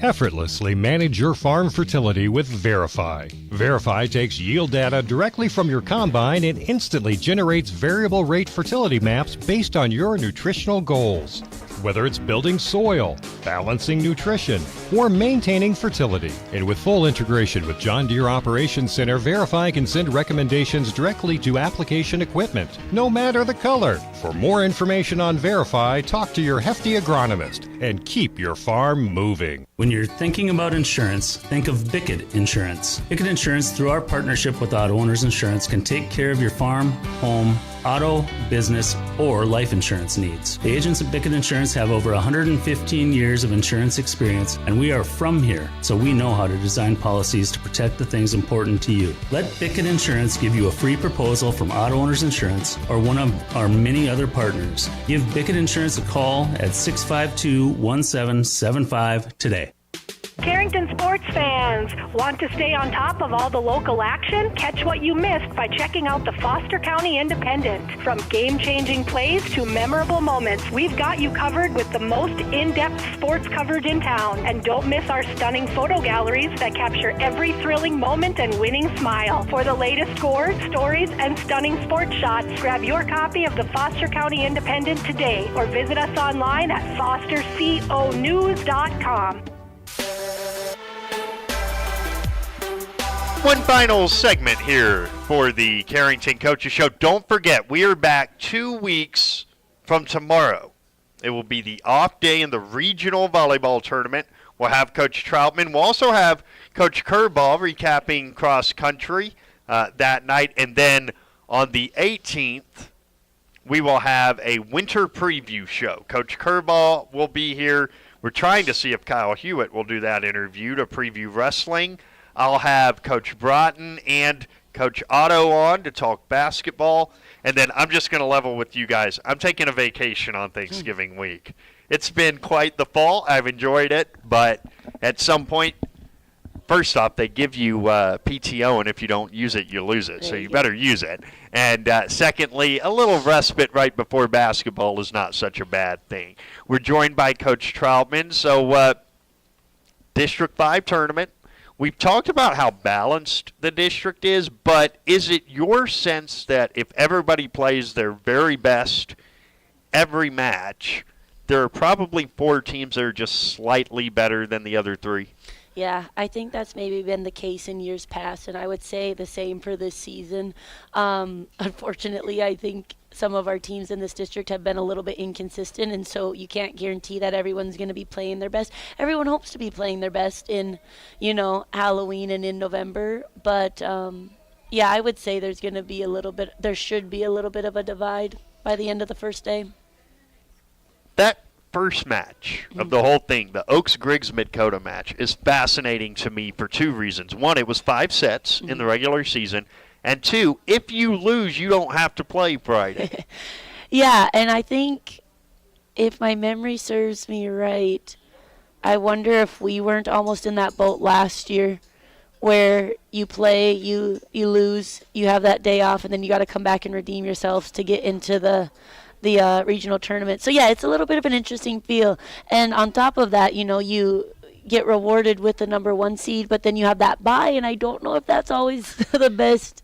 Effortlessly manage your farm fertility with Verify. Verify takes yield data directly from your combine and instantly generates variable rate fertility maps based on your nutritional goals. Whether it's building soil, balancing nutrition, or maintaining fertility. And with full integration with John Deere Operations Center, Verify can send recommendations directly to application equipment, no matter the color. For more information on Verify, talk to your hefty agronomist and keep your farm moving. When you're thinking about insurance, think of Bickett Insurance. Bickett Insurance, through our partnership with Auto Owners Insurance, can take care of your farm, home, auto, business, or life insurance needs. The agents at Bickett Insurance have over 115 years of insurance experience, and we are from here, so we know how to design policies to protect the things important to you. Let Bickett Insurance give you a free proposal from Auto Owners Insurance or one of our many other partners. Give Bickett Insurance a call at 652-1775 today. Carrington sports fans, want to stay on top of all the local action? Catch what you missed by checking out the Foster County Independent. From game-changing plays to memorable moments, we've got you covered with the most in-depth sports coverage in town. And don't miss our stunning photo galleries that capture every thrilling moment and winning smile. For the latest scores, stories, and stunning sports shots, grab your copy of the Foster County Independent today or visit us online at fosterconews.com. One final segment here for the Carrington Coaches Show. Don't forget, we are back 2 weeks from tomorrow. It will be the off day in the regional volleyball tournament. We'll have Coach Troutman. We'll also have Coach Kerball recapping cross country that night. And then on the 18th, we will have a winter preview show. Coach Kerball will be here. We're trying to see if Kyle Hewitt will do that interview to preview wrestling. I'll have Coach Broughton and Coach Otto on to talk basketball. And then I'm just going to level with you guys. I'm taking a vacation on Thanksgiving week. It's been quite the fall. I've enjoyed it. But at some point, first off, they give you PTO, and if you don't use it, you lose it. So you better use it. And secondly, a little respite right before basketball is not such a bad thing. We're joined by Coach Troutman. So District 5 tournament. We've talked about how balanced the district is, but is it your sense that if everybody plays their very best every match, there are probably 4 teams that are just slightly better than the other 3? Yeah, I think that's maybe been the case in years past, and I would say the same for this season. Unfortunately, I think some of our teams in this district have been a little bit inconsistent, and so you can't guarantee that everyone's going to be playing their best. Everyone hopes to be playing their best in, Halloween and in November, but yeah, I would say there should be a little bit of a divide by the end of the first day. That first match of the whole thing, the Oaks-Griggs-Midcoda match, is fascinating to me for 2 reasons. One, it was 5 sets in the regular season. And 2, if you lose, you don't have to play Friday. Yeah, and I think if my memory serves me right, I wonder if we weren't almost in that boat last year where you play, you lose, you have that day off, and then you got to come back and redeem yourselves to get into the regional tournament. So, yeah, it's a little bit of an interesting feel. And on top of that, you get rewarded with the number 1 seed, but then you have that bye, and I don't know if that's always the best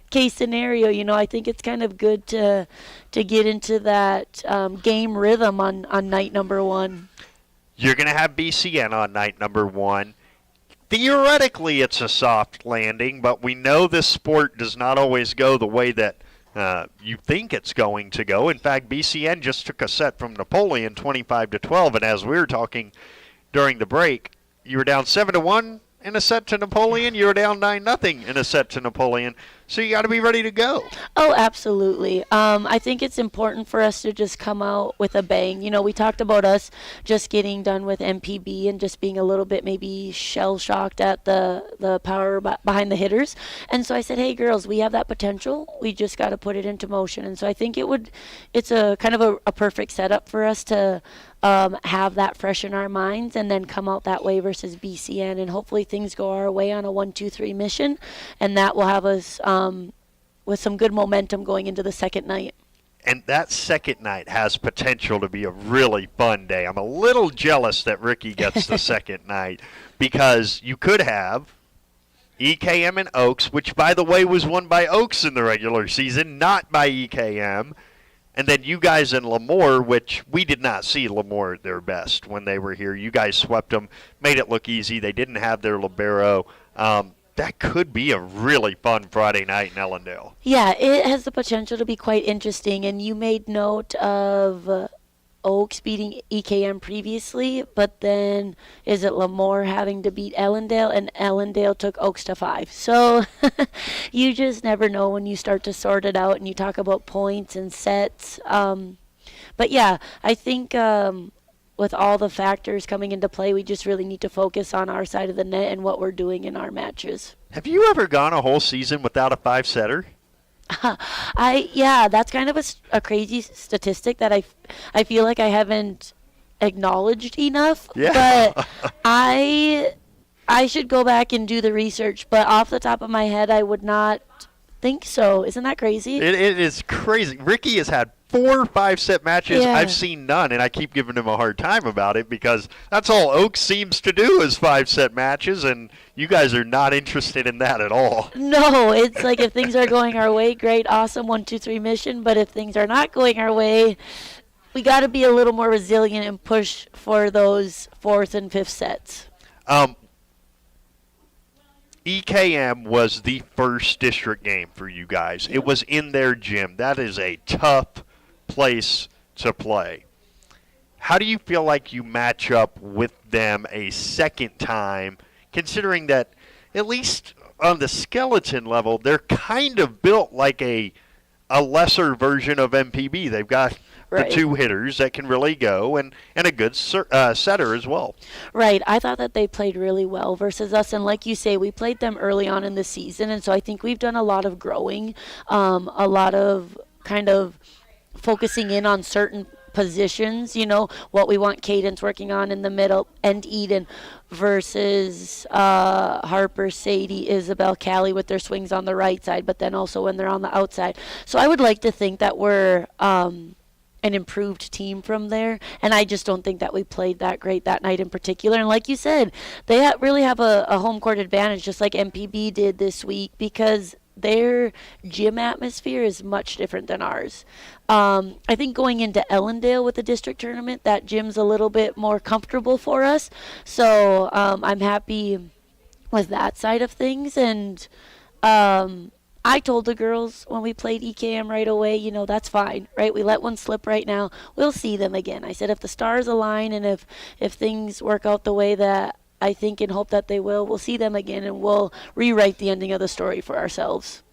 case scenario. I think it's kind of good to get into that game rhythm on night number 1. You're going to have BCN on night number 1. Theoretically, it's a soft landing, but we know this sport does not always go the way that you think it's going to go. In fact, BCN just took a set from Napoleon 25-12, and as we were talking during the break, you were down 7-1 in a set to Napoleon. You were down 9-0 in a set to Napoleon. So you got to be ready to go. Oh, absolutely. I think it's important for us to just come out with a bang. You know, we talked about us just getting done with MPB and just being a little bit maybe shell-shocked at the power behind the hitters. And so I said, hey, girls, we have that potential. We just got to put it into motion. And so I think it's a kind of a perfect setup for us to have that fresh in our minds and then come out that way versus BCN. And hopefully things go our way on a 1-2-3 mission. And that will have us with some good momentum going into the second night. And that second night has potential to be a really fun day. I'm a little jealous that Ricky gets the second night because you could have EKM and Oaks, which, by the way, was won by Oaks in the regular season, not by EKM. And then you guys in Lemoore, which we did not see Lemoore at their best when they were here. You guys swept them, made it look easy. They didn't have their libero. That could be a really fun Friday night in Ellendale. Yeah, it has the potential to be quite interesting. And you made note of Oaks beating EKM previously, but then is it Lemoore having to beat Ellendale, and Ellendale took Oaks to 5. So you just never know when you start to sort it out and you talk about points and sets. But yeah, I think with all the factors coming into play, we just really need to focus on our side of the net and what we're doing in our matches. Have you ever gone a whole season without a 5-setter? Yeah, that's kind of a crazy statistic that I feel like I haven't acknowledged enough. Yeah. But I should go back and do the research. But off the top of my head, I would not think so. Isn't that crazy? It is crazy. Ricky has had 4 5-set matches. Yeah. I've seen none, and I keep giving him a hard time about it because that's all Oaks seems to do is 5-set matches, and you guys are not interested in that at all. No, it's like if things are going our way, great, awesome, 1-2-3 mission. But if things are not going our way, we got to be a little more resilient and push for those 4th and 5th sets. EKM was the first district game for you guys. It was in their gym. That is a tough place to play. How do you feel like you match up with them a second time, considering that at least on the skeleton level, they're kind of built like a lesser version of MPB. They've got Right. the 2 hitters that can really go and a good setter as well. Right. I thought that they played really well versus us. And like you say, we played them early on in the season. And so I think we've done a lot of growing, a lot of kind of focusing in on certain positions, you know, what we want Cadence working on in the middle and Eden versus Harper, Sadie, Isabel, Callie with their swings on the right side, but then also when they're on the outside. So I would like to think that we're an improved team from there, and I just don't think that we played that great that night in particular. And like you said, they really have a home court advantage, just like MPB did this week, because their gym atmosphere is much different than ours. I think going into Ellendale with the district tournament, that gym's a little bit more comfortable for us, so I'm happy with that side of things. And I told the girls when we played EKM right away, you know, that's fine, right? We let one slip right now. We'll see them again. I said if the stars align and if things work out the way that I think and hope that they will, we'll see them again and we'll rewrite the ending of the story for ourselves.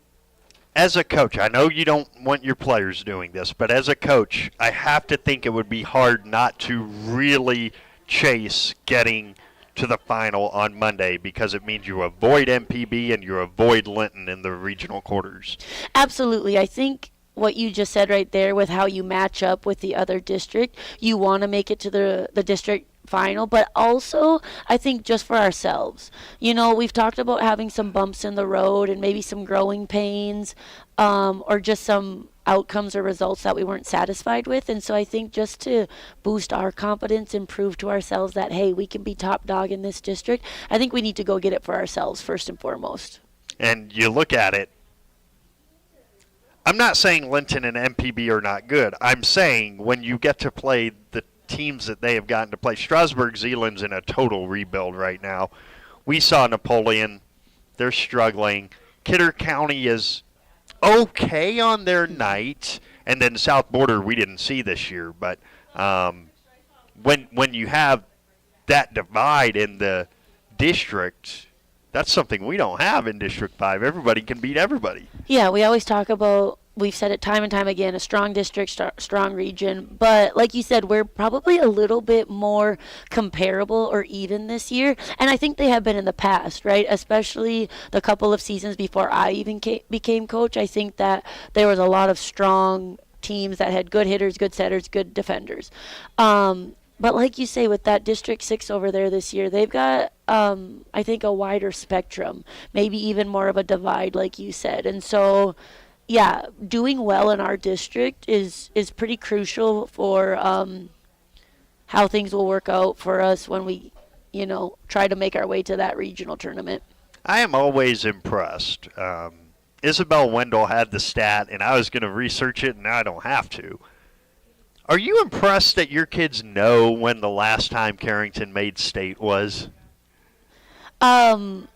As a coach, I know you don't want your players doing this, but as a coach, I have to think it would be hard not to really chase getting to the final on Monday, because it means you avoid MPB and you avoid Linton in the regional quarters. Absolutely. I think what you just said right there with how you match up with the other district, you want to make it to the district final, but also I think just for ourselves. You know, we've talked about having some bumps in the road and maybe some growing pains, or just some outcomes or results that we weren't satisfied with. And so I think just to boost our confidence and prove to ourselves that, hey, we can be top dog in this district, I think we need to go get it for ourselves first and foremost. And you look at it, I'm not saying Linton and MPB are not good. I'm saying when you get to play the teams that they have gotten to play, Strasburg Zeeland's in a total rebuild right now. We saw Napoleon. They're struggling. Kidder County is okay on their night, and then South Border we didn't see this year. But when you have that divide in the district, That's something we don't have in District 5. Everybody can beat everybody. Yeah, we always talk about, we've said it time and time again, a strong district, strong region. But like you said, we're probably a little bit more comparable or even this year. And I think they have been in the past, right? Especially the couple of seasons before I even became coach. I think that there was a lot of strong teams that had good hitters, good setters, good defenders. But like you say, with that District 6 over there this year, they've got, I think, a wider spectrum, maybe even more of a divide, like you said. And so, yeah, doing well in our district is pretty crucial for how things will work out for us when we, try to make our way to that regional tournament. I am always impressed. Isabel Wendell had the stat, and I was going to research it, and now I don't have to. Are you impressed that your kids know when the last time Carrington made state was? That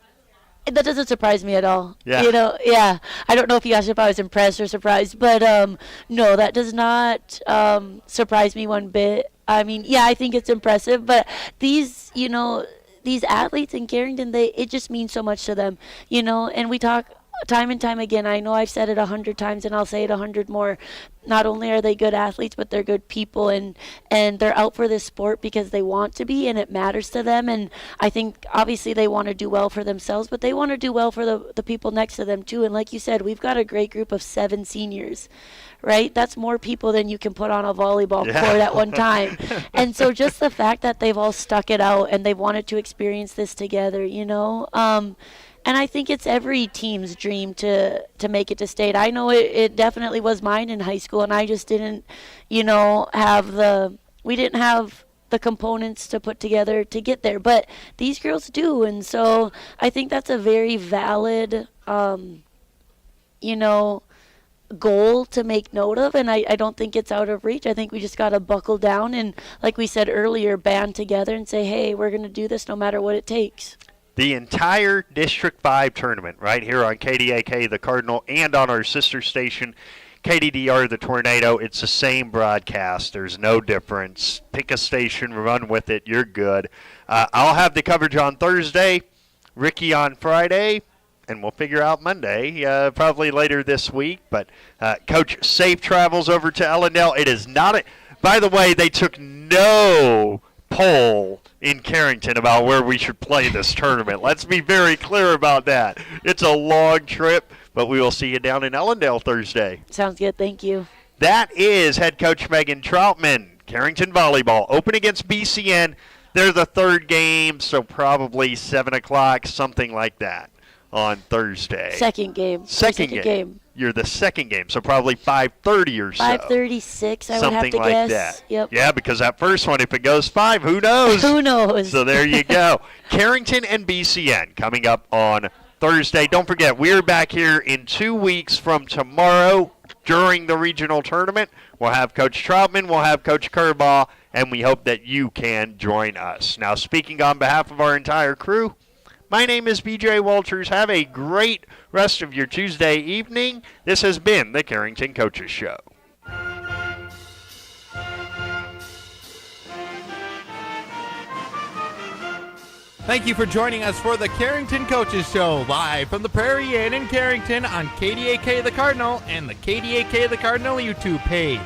doesn't surprise me at all. Yeah. Yeah. I don't know if you asked if I was impressed or surprised, but no, that does not surprise me one bit. I mean, yeah, I think it's impressive, but these athletes in Carrington, it just means so much to them, and we talk time and time again. I know I've said it 100 times and I'll say it 100 more. Not only are they good athletes, but they're good people, and they're out for this sport because they want to be and it matters to them. And I think obviously they want to do well for themselves, but they want to do well for the people next to them too. And like you said, we've got a great group of 7 seniors, right? That's more people than you can put on a volleyball court at one time. And so just the fact that they've all stuck it out and they've wanted to experience this together, and I think it's every team's dream to make it to state. I know it definitely was mine in high school, and I just didn't, we didn't have the components to put together to get there. But these girls do, and so I think that's a very valid, goal to make note of, and I don't think it's out of reach. I think we just got to buckle down and, like we said earlier, band together and say, hey, we're going to do this no matter what it takes. The entire District 5 tournament right here on KDAK, the Cardinal, and on our sister station, KDDR, the Tornado. It's the same broadcast. There's no difference. Pick a station, run with it. You're good. I'll have the coverage on Thursday, Ricky on Friday, and we'll figure out Monday, probably later this week. But, Coach, safe travels over to Ellendale. It is not by the way, they took no poll in Carrington about where we should play this tournament. Let's be very clear about that. It's a long trip, but we will see you down in Ellendale Thursday. Sounds good. Thank you. That is head coach Megan Troutman. Carrington volleyball open against BCN. They're the third game, so probably 7 o'clock, something like that on Thursday. Second game. Second game. You're the second game, so probably 5:30 or so. 5:36, I would have to guess. Something like that. Yep. Yeah, because that first one, if it goes 5, who knows? Who knows? So there you go. Carrington and BCN coming up on Thursday. Don't forget, we're back here in 2 weeks from tomorrow during the regional tournament. We'll have Coach Troutman, we'll have Coach Kerbaugh, and we hope that you can join us. Now, speaking on behalf of our entire crew, my name is BJ Walters. Have a great rest of your Tuesday evening. This has been the Carrington Coaches Show. Thank you for joining us for the Carrington Coaches Show, live from the Prairie Inn in Carrington on KDAK The Cardinal and the KDAK The Cardinal YouTube page.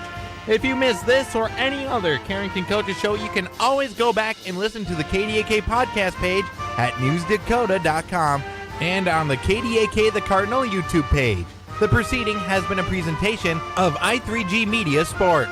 If you missed this or any other Carrington Coaches Show, you can always go back and listen to the KDAK podcast page at newsdakota.com and on the KDAK The Cardinal YouTube page. The proceeding has been a presentation of I3G Media Sports.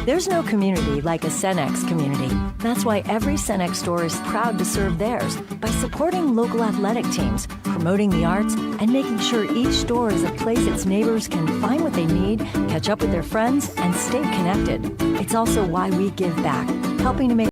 There's no community like a Cenex community. That's why every Cenex store is proud to serve theirs by supporting local athletic teams, promoting the arts, and making sure each store is a place its neighbors can find what they need, catch up with their friends, and stay connected. It's also why we give back, helping to make